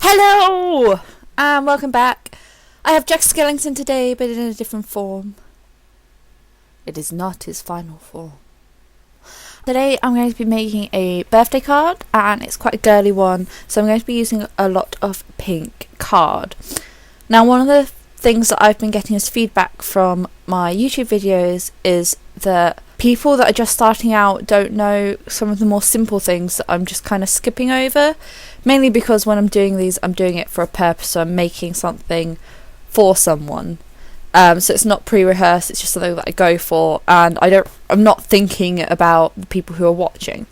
Hello and welcome back. I have Jack Skellington today, but in a different form. It is not his final form. Today I'm going to be making a birthday card, and it's quite a girly one, so I'm going to be using a lot of pink card. Now, one of the things that I've been getting as feedback from my YouTube videos is that people that are just starting out don't know some of the more simple things that I'm just kind of skipping over, mainly because when I'm doing these, I'm doing it for a purpose, so I'm making something for someone. So it's not pre-rehearsed, it's just something that I go for, and I'm not thinking about the people who are watching.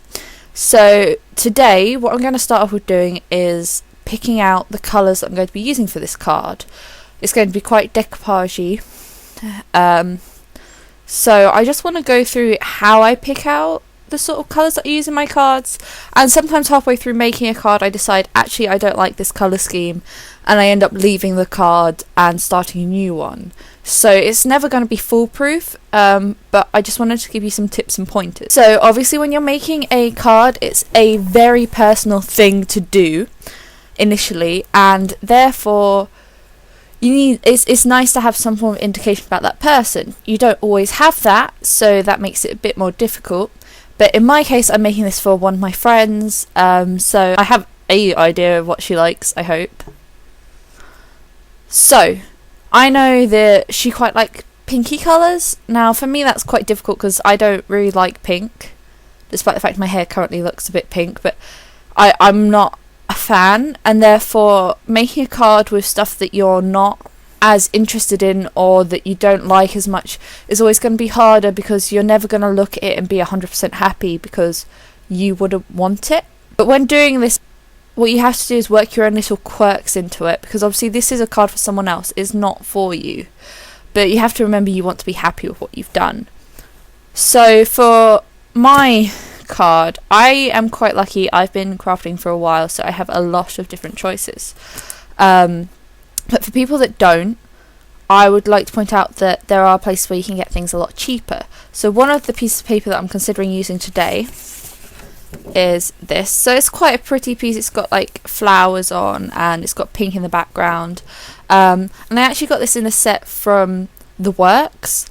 So today, what I'm going to start off with doing is picking out the colours that I'm going to be using for this card. It's going to be quite decoupage-y. So I just want to go through how I pick out the sort of colours that I use in my cards, and sometimes halfway through making a card I decide actually I don't like this colour scheme, and I end up leaving the card and starting a new one. So it's never going to be foolproof, but I just wanted to give you some tips and pointers. So obviously when you're making a card, it's a very personal thing to do initially, and therefore it's nice to have some form of indication about that person. You don't always have that, so that makes it a bit more difficult. But in my case, I'm making this for one of my friends, so I have a idea of what she likes, I hope. So, I know that she quite like pinky colours. Now, for me that's quite difficult because I don't really like pink, despite the fact my hair currently looks a bit pink, but I'm not a fan, and therefore making a card with stuff that you're not as interested in or that you don't like as much is always going to be harder, because you're never going to look at it and be 100% happy because you wouldn't want it. But when doing this, what you have to do is work your own little quirks into it, because obviously this is a card for someone else, it's not for you, but you have to remember you want to be happy with what you've done. So for my card, I am quite lucky. I've been crafting for a while, so I have a lot of different choices, but for people that don't, I would like to point out that there are places where you can get things a lot cheaper. So one of the pieces of paper that I'm considering using today is this. So it's quite a pretty piece. It's got like flowers on, and it's got pink in the background, and I actually got this in a set from The Works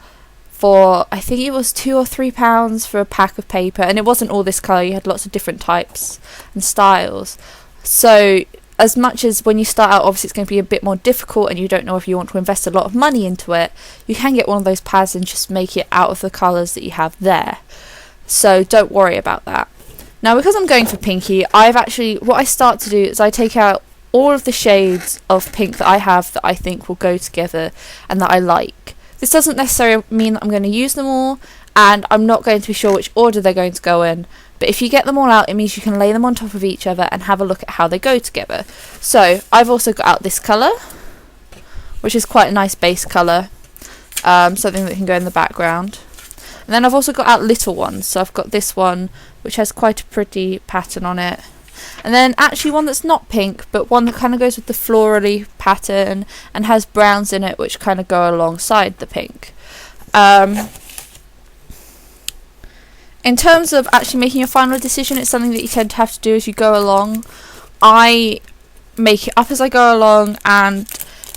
for, I think it was £2 or £3 for a pack of paper, and it wasn't all this colour, you had lots of different types and styles. So as much as when you start out obviously it's going to be a bit more difficult and you don't know if you want to invest a lot of money into it, you can get one of those pads and just make it out of the colours that you have there. So don't worry about that. Now, because I'm going for pinky, what I start to do is I take out all of the shades of pink that I have that I think will go together and that I like. This doesn't necessarily mean that I'm going to use them all, and I'm not going to be sure which order they're going to go in, but if you get them all out, it means you can lay them on top of each other and have a look at how they go together. So I've also got out this colour, which is quite a nice base colour, something that can go in the background. And then I've also got out little ones, so I've got this one, which has quite a pretty pattern on it. And then actually one that's not pink, but one that kind of goes with the florally pattern and has browns in it, which kind of go alongside the pink. In terms of actually making your final decision, it's something that you tend to have to do as you go along. I make it up as I go along, and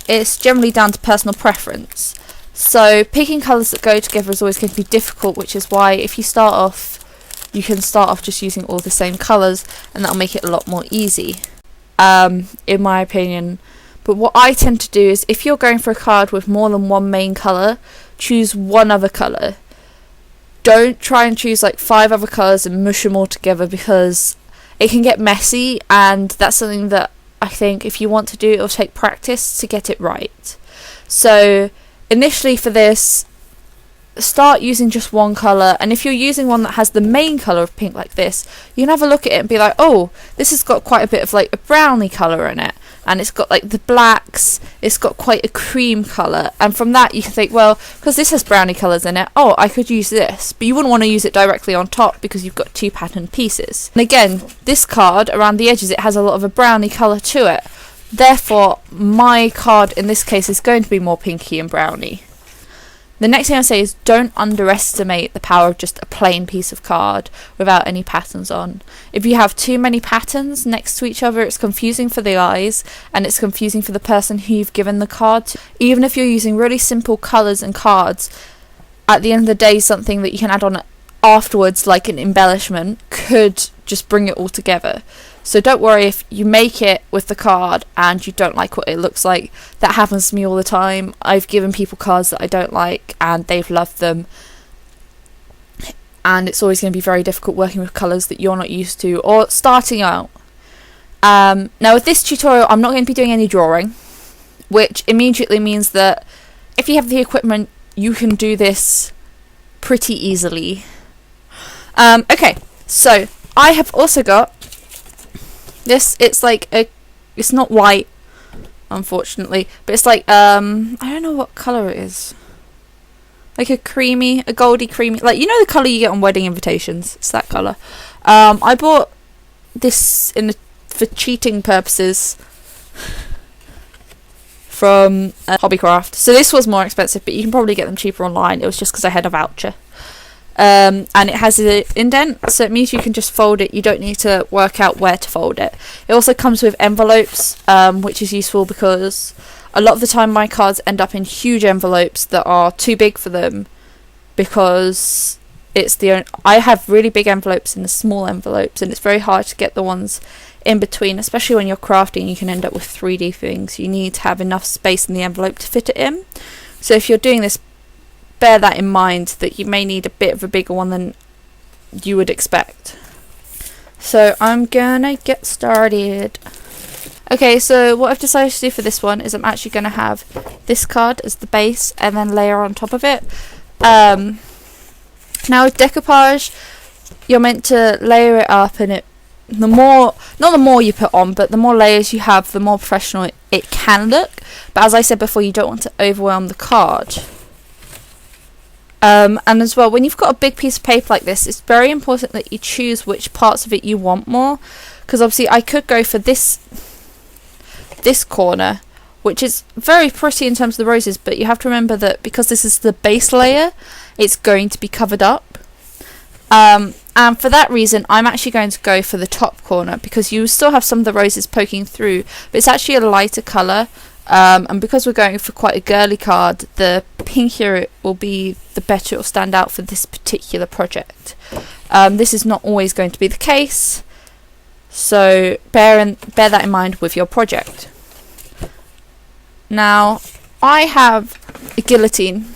it's generally down to personal preference. So picking colours that go together is always going to be difficult, which is why if you start off, you can start off just using all the same colours, and that'll make it a lot more easy, in my opinion. But what I tend to do is, if you're going for a card with more than one main colour, choose one other colour. Don't try and choose like 5 other colours and mush them all together, because it can get messy, and that's something that I think if you want to do, it'll take practice to get it right. So initially for this, start using just one colour, and if you're using one that has the main colour of pink like this, you can have a look at it and be like, oh, this has got quite a bit of like a browny colour in it, and it's got like the blacks, it's got quite a cream colour, and from that you can think, well, because this has browny colours in it, oh, I could use this, but you wouldn't want to use it directly on top because you've got 2 patterned pieces. And again, this card, around the edges, it has a lot of a browny colour to it, therefore my card in this case is going to be more pinky and browny. The next thing I say is don't underestimate the power of just a plain piece of card without any patterns on. If you have too many patterns next to each other, it's confusing for the eyes and it's confusing for the person who you've given the card to. Even if you're using really simple colours and cards, at the end of the day, something that you can add on afterwards, like an embellishment, could just bring it all together. So don't worry if you make it with the card and you don't like what it looks like. That happens to me all the time. I've given people cards that I don't like and they've loved them. And it's always going to be very difficult working with colours that you're not used to or starting out. Now with this tutorial, I'm not going to be doing any drawing, which immediately means that if you have the equipment, you can do this pretty easily. Okay, so I have also got this. It's like it's not white, unfortunately, but it's like I don't know what colour it is. Like a goldy creamy, like, you know the colour you get on wedding invitations. It's that colour. I bought this for cheating purposes from Hobbycraft. So this was more expensive, but you can probably get them cheaper online. It was just because I had a voucher. And it has an indent, so it means you can just fold it. You don't need to work out where to fold it. It also comes with envelopes, which is useful because a lot of the time my cards end up in huge envelopes that are too big for them, because I have really big envelopes and the small envelopes, and it's very hard to get the ones in between, especially when you're crafting. You can end up with 3D things. You need to have enough space in the envelope to fit it in. So if you're doing this, bear that in mind, that you may need a bit of a bigger one than you would expect. So I'm gonna get started. Okay, so what I've decided to do for this one is I'm actually gonna have this card as the base and then layer on top of it. Now with decoupage, you're meant to layer it up, and not the more you put on, but the more layers you have, the more professional it can look. But as I said before, you don't want to overwhelm the card. And as well, when you've got a big piece of paper like this, it's very important that you choose which parts of it you want more, because obviously I could go for this corner, which is very pretty in terms of the roses, but you have to remember that because this is the base layer, it's going to be covered up. And for that reason, I'm actually going to go for the top corner, because you still have some of the roses poking through, but it's actually a lighter colour. And because we're going for quite a girly card, the pinkier it will be, the better it will stand out for this particular project. This is not always going to be the case, so bear that in mind with your project. Now, I have a guillotine,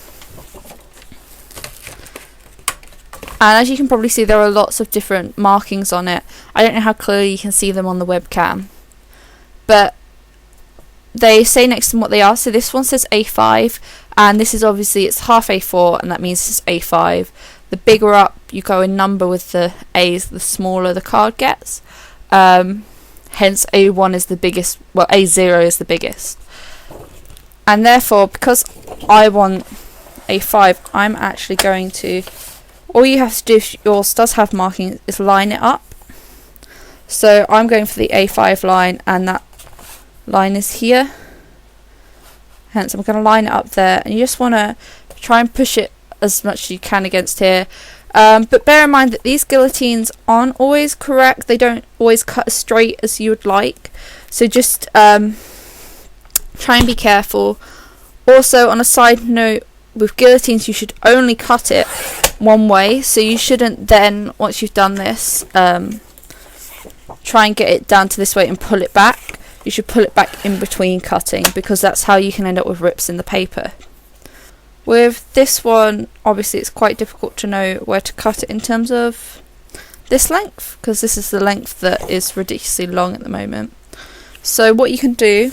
and as you can probably see, there are lots of different markings on it. I don't know how clearly you can see them on the webcam, but they say next to them what they are. So this one says A5, and this is obviously, it's half A4, and that means it's A5. The bigger up you go in number with the A's, the smaller the card gets. Hence A1 is the biggest, well, A0 is the biggest. And therefore, because I want A5, I'm actually going to, all you have to do if yours does have markings is line it up. So I'm going for the A5 line, and that line is here, hence I'm going to line it up there, and you just want to try and push it as much as you can against here. But bear in mind that these guillotines aren't always correct. They don't always cut as straight as you would like, so just try and be careful. Also, on a side note, with guillotines you should only cut it one way, so you shouldn't then, once you've done this, try and get it down to this way and pull it back. You should pull it back in between cutting, because that's how you can end up with rips in the paper. With this one, obviously it's quite difficult to know where to cut it in terms of this length, because this is the length that is ridiculously long at the moment. So what you can do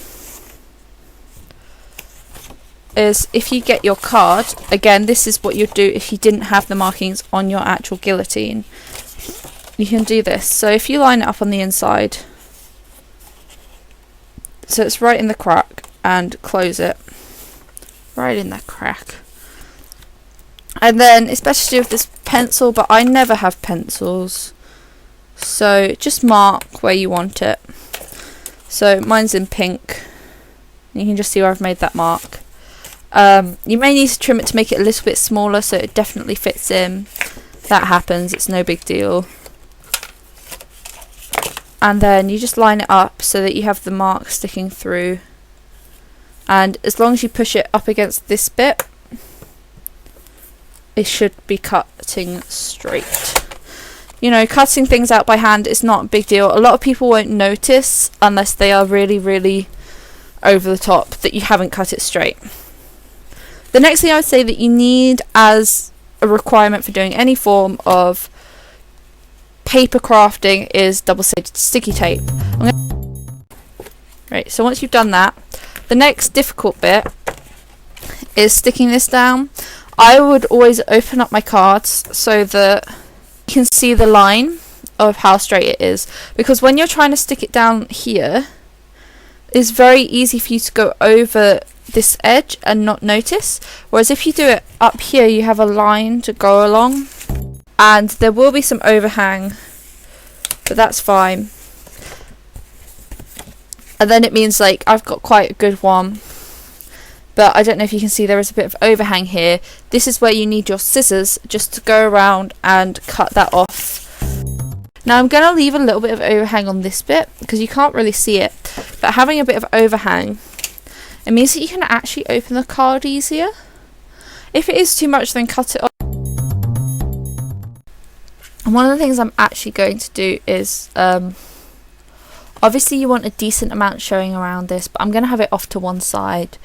is, if you get your card, again, this is what you'd do if you didn't have the markings on your actual guillotine. You can do this. So if you line it up on the inside, so it's right in the crack, and close it right in that crack. And then it's better to do with this pencil, but I never have pencils, so just mark where you want it. So mine's in pink, you can just see where I've made that mark. You may need to trim it to make it a little bit smaller so it definitely fits in. That happens, it's no big deal. And then you just line it up so that you have the mark sticking through. And as long as you push it up against this bit, it should be cutting straight. You know, cutting things out by hand is not a big deal. A lot of people won't notice unless they are really, really over the top that you haven't cut it straight. The next thing I would say that you need as a requirement for doing any form of paper crafting is double-sided sticky tape. Right, so once you've done that, the next difficult bit is sticking this down. I would always open up my cards so that you can see the line of how straight it is, because when you're trying to stick it down here, it's very easy for you to go over this edge and not notice, whereas if you do it up here you have a line to go along, and there will be some overhang, but that's fine. And then it means like I've got quite a good one, but I don't know if you can see there is a bit of overhang here. This is where you need your scissors just to go around and cut that off. Now I'm going to leave a little bit of overhang on this bit because you can't really see it, but having a bit of overhang, it means that you can actually open the card easier. If it is too much, then cut it off. And one of the things I'm actually going to do is, obviously you want a decent amount showing around this, but I'm going to have it off to one side.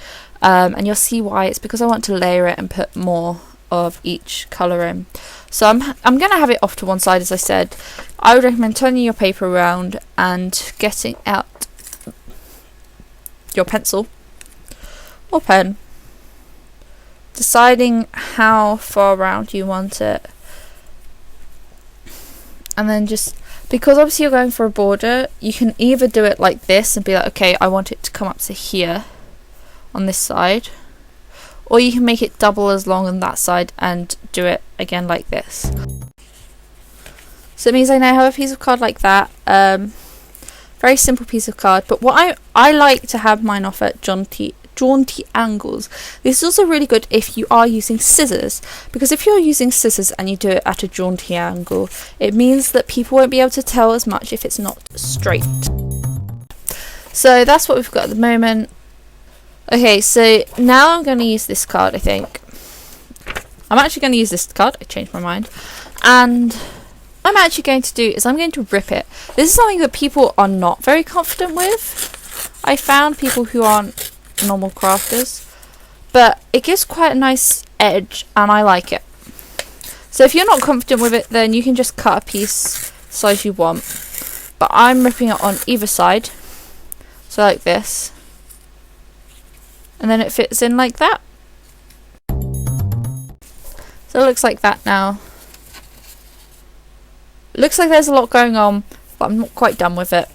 And you'll see why. It's because I want to layer it and put more of each colour in. So I'm going to have it off to one side, as I said. I would recommend turning your paper around and getting out your pencil or pen, deciding how far around you want it, and then just, because obviously you're going for a border, you can either do it like this and be like, okay, I want it to come up to here on this side, or you can make it double as long on that side and do it again like this. So it means I now have a piece of card like that, very simple piece of card, but what I like to have mine off at jaunty angles. This is also really good if you are using scissors, because if you're using scissors and you do it at a jaunty angle, it means that people won't be able to tell as much if it's not straight. So that's what we've got at the moment. Okay, so now I'm going to use this card, I think. I'm actually going to use this card. I changed my mind. And what I'm actually going to do is I'm going to rip it. This is something that people are not very confident with. I found people who aren't normal crafters, but it gives quite a nice edge and I like it. So if you're not confident with it, then you can just cut a piece the size you want. But I'm ripping it on either side. So like this. And then it fits in like that. So it looks like that now. It looks like there's a lot going on, but I'm not quite done with it.